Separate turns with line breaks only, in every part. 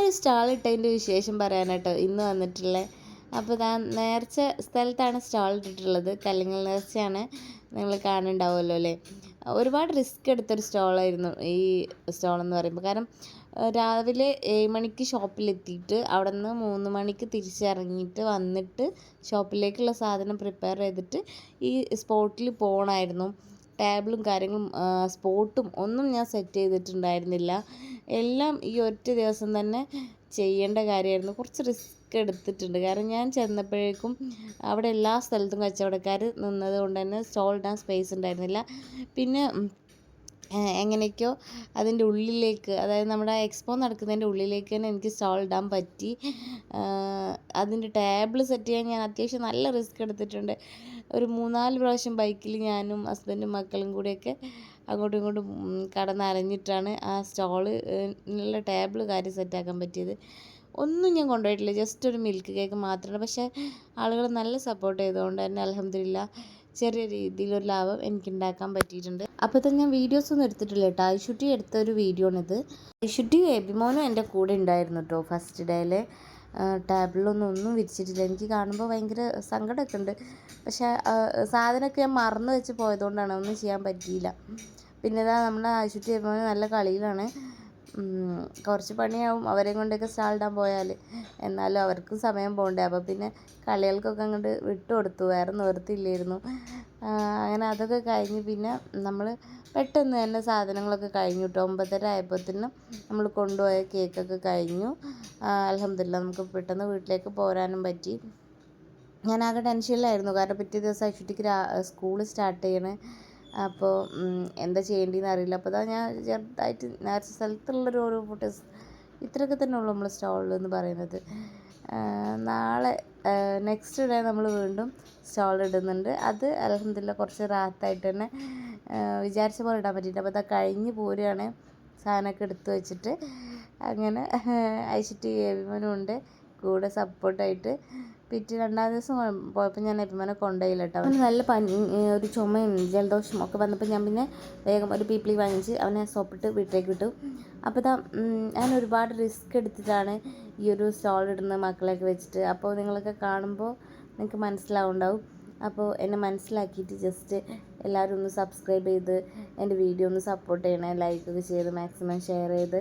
ഒരു സ്റ്റാൾ ഇട്ടതിൻ്റെ വിശേഷം പറയാനാട്ടോ ഇന്ന് വന്നിട്ടുള്ളത്. അപ്പോൾ ഞാൻ നേർച്ച സ്ഥലത്താണ് സ്റ്റാൾ ഇട്ടിട്ടുള്ളത്. കല്ലിങ്ങൽ നേർച്ചയാണ്, നിങ്ങൾ കാണുന്നുണ്ടാവുമല്ലോ അല്ലേ. ഒരുപാട് റിസ്ക് എടുത്തൊരു സ്റ്റോളായിരുന്നു ഈ സ്റ്റോളെന്ന് പറയുമ്പോൾ. കാരണം രാവിലെ 7 മണിക്ക് ഷോപ്പിലെത്തിയിട്ട് അവിടെ നിന്ന് 3 മണിക്ക് തിരിച്ചിറങ്ങിയിട്ട് വന്നിട്ട് ഷോപ്പിലേക്കുള്ള സാധനം പ്രിപ്പയർ ചെയ്തിട്ട് ഈ സ്പോട്ടിൽ പോകണമായിരുന്നു. ടേബിളും കാര്യങ്ങളും സ്പോട്ടും ഒന്നും ഞാൻ സെറ്റ് ചെയ്തിട്ടുണ്ടായിരുന്നില്ല. എല്ലാം ഈ ഒറ്റ ദിവസം തന്നെ ചെയ്യേണ്ട കാര്യമായിരുന്നു. കുറച്ച് റിസ്ക് എടുത്തിട്ടുണ്ട്. കാരണം ഞാൻ ചെന്നപ്പോഴേക്കും അവിടെ എല്ലാ സ്ഥലത്തും കച്ചവടക്കാർ നിന്നത് കൊണ്ട് തന്നെ സ്റ്റോൾ ഇടാൻ സ്പേസ് ഉണ്ടായിരുന്നില്ല. പിന്നെ എങ്ങനെയൊക്കെയോ അതിൻ്റെ ഉള്ളിലേക്ക്, അതായത് നമ്മുടെ എക്സ്പോ നടക്കുന്നതിൻ്റെ ഉള്ളിലേക്ക് തന്നെ എനിക്ക് സ്റ്റോൾ ഇടാൻ പറ്റി. അതിൻ്റെ ടേബിൾ സെറ്റ് ചെയ്യാൻ ഞാൻ അത്യാവശ്യം നല്ല റിസ്ക് എടുത്തിട്ടുണ്ട്. ഒരു 3-4 പ്രാവശ്യം ബൈക്കിൽ ഞാനും ഹസ്ബൻഡും മക്കളും കൂടിയൊക്കെ അങ്ങോട്ടും ഇങ്ങോട്ടും കടന്നരഞ്ഞിട്ടാണ് ആ സ്റ്റോളിനുള്ള ടേബിൾ കാര്യം സെറ്റാക്കാൻ പറ്റിയത്. ഒന്നും ഞാൻ കൊണ്ടുപോയിട്ടില്ല, ജസ്റ്റ് ഒരു മിൽക്ക് കേക്ക് മാത്രമാണ്. പക്ഷേ ആളുകൾ നല്ല സപ്പോർട്ട് ചെയ്തുകൊണ്ട് തന്നെ അൽഹംദുലില്ലാ ചെറിയ രീതിയിലൊരു ലാഭം എനിക്ക് ഉണ്ടാക്കാൻ പറ്റിയിട്ടുണ്ട്. അപ്പോൾ തന്നെ ഞാൻ വീഡിയോസൊന്നും എടുത്തിട്ടില്ല കേട്ടോ. ഐഷുട്ടി എടുത്ത ഒരു വീഡിയോ ആണിത്. ഐഷുട്ടിയും എബിമോനും എൻ്റെ കൂടെ ഉണ്ടായിരുന്നു കേട്ടോ. ഫസ്റ്റ് ഡേയിൽ ഒന്നും വിരിച്ചിട്ടില്ല. എനിക്ക് കാണുമ്പോൾ ഭയങ്കര സങ്കടമൊക്കെ ഉണ്ട്. പക്ഷേ സാധനമൊക്കെ ഞാൻ മറന്നു വെച്ച് പോയതുകൊണ്ടാണ്, ഒന്നും ചെയ്യാൻ പറ്റിയില്ല. പിന്നെ ഇതാ നമ്മുടെ ഐഷുട്ടി എബിമോന് നല്ല കളിയിലാണ്. കുറച്ച് പണിയാവും അവരെയും കൊണ്ടൊക്കെ സ്റ്റാളിടാൻ പോയാൽ. എന്നാലും അവർക്കും സമയം പോകണ്ടേ. അപ്പോൾ പിന്നെ കളികൾക്കൊക്കെ അങ്ങോട്ട് വിട്ടു കൊടുത്തു, വേറെ നിവർത്തിയില്ലായിരുന്നു. അങ്ങനെ അതൊക്കെ കഴിഞ്ഞ് പിന്നെ നമ്മൾ പെട്ടെന്ന് തന്നെ സാധനങ്ങളൊക്കെ കഴിഞ്ഞു കേട്ടോ. 9:30 ആയപ്പോഴത്തേനും നമ്മൾ കൊണ്ടുപോയ കേക്കൊക്കെ കഴിഞ്ഞു. അൽഹംദുലില്ലാ നമുക്ക് പെട്ടെന്ന് വീട്ടിലേക്ക് പോരാനും പറ്റി. ഞാനാകെ ടെൻഷനിലായിരുന്നു. കാരണം പിറ്റേ ദിവസം ഐഷുട്ടിക്ക് സ്കൂൾ സ്റ്റാർട്ട് ചെയ്യണേ. അപ്പോൾ എന്താ ചെയ്യേണ്ടതെന്ന് അറിയില്ല. അപ്പോൾ അതാ ഞാൻ ചെറുതായിട്ട് നേർച്ച സ്ഥലത്തുള്ളൊരു ഓരോ ഫോട്ടോസ് ഇത്രയൊക്കെ തന്നെ ഉള്ളൂ നമ്മൾ സ്റ്റോളിൽ എന്ന് പറയുന്നത്. നാളെ നെക്സ്റ്റ് ഡേ നമ്മൾ വീണ്ടും സ്റ്റോൾ ഇടുന്നുണ്ട്. അത് അൽഹംദുലില്ലാ കുറച്ച് റാഹത്തായിട്ട് തന്നെ വിചാരിച്ച പോലെ ഇടാൻ പറ്റിയിട്ട്. അപ്പോൾ അതാ കഴിഞ്ഞ് പോരുകയാണ് സാധനമൊക്കെ എടുത്ത് വെച്ചിട്ട്. അങ്ങനെ ഐഷുട്ടി എബിമനും ഉണ്ട് കൂടെ സപ്പോർട്ടായിട്ട്. പിറ്റേ 2-ാം ദിവസം പോയപ്പോൾ ഞാൻ എബിമനെ കൊണ്ടുപോയില്ല കേട്ടോ. അവന് നല്ല പനി, ഒരു ചുമയും ജലദോഷവും ഒക്കെ വന്നപ്പോൾ ഞാൻ പിന്നെ വേഗം ഒരു പീപ്പിളി വാങ്ങിച്ച് അവനെ സോപ്പിട്ട് വീട്ടിലേക്ക് വിട്ടു. അപ്പോൾ ഞാൻ ഒരുപാട് റിസ്ക് എടുത്തിട്ടാണ് ഈ ഒരു സ്റ്റോൾ ഇടുന്ന മക്കളെയൊക്കെ വെച്ചിട്ട്. അപ്പോൾ നിങ്ങളൊക്കെ കാണുമ്പോൾ നിങ്ങൾക്ക് മനസ്സിലാവുണ്ടാവും. അപ്പോൾ എന്നെ മനസ്സിലാക്കിയിട്ട് ജസ്റ്റ് എല്ലാവരും ഒന്ന് സബ്സ്ക്രൈബ് ചെയ്ത് എൻ്റെ വീഡിയോ ഒന്ന് സപ്പോർട്ട് ചെയ്യണേ. ലൈക്കൊക്കെ ചെയ്ത് മാക്സിമം ഷെയർ ചെയ്ത്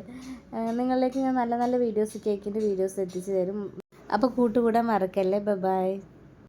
നിങ്ങളിലേക്ക് ഞാൻ നല്ല നല്ല വീഡിയോസ്, കേക്കിൻ്റെ വീഡിയോസ് എത്തിച്ച് തരും. അപ്പോൾ കൂട്ടുകൂടാൻ മറക്കല്ലേ. ബൈ.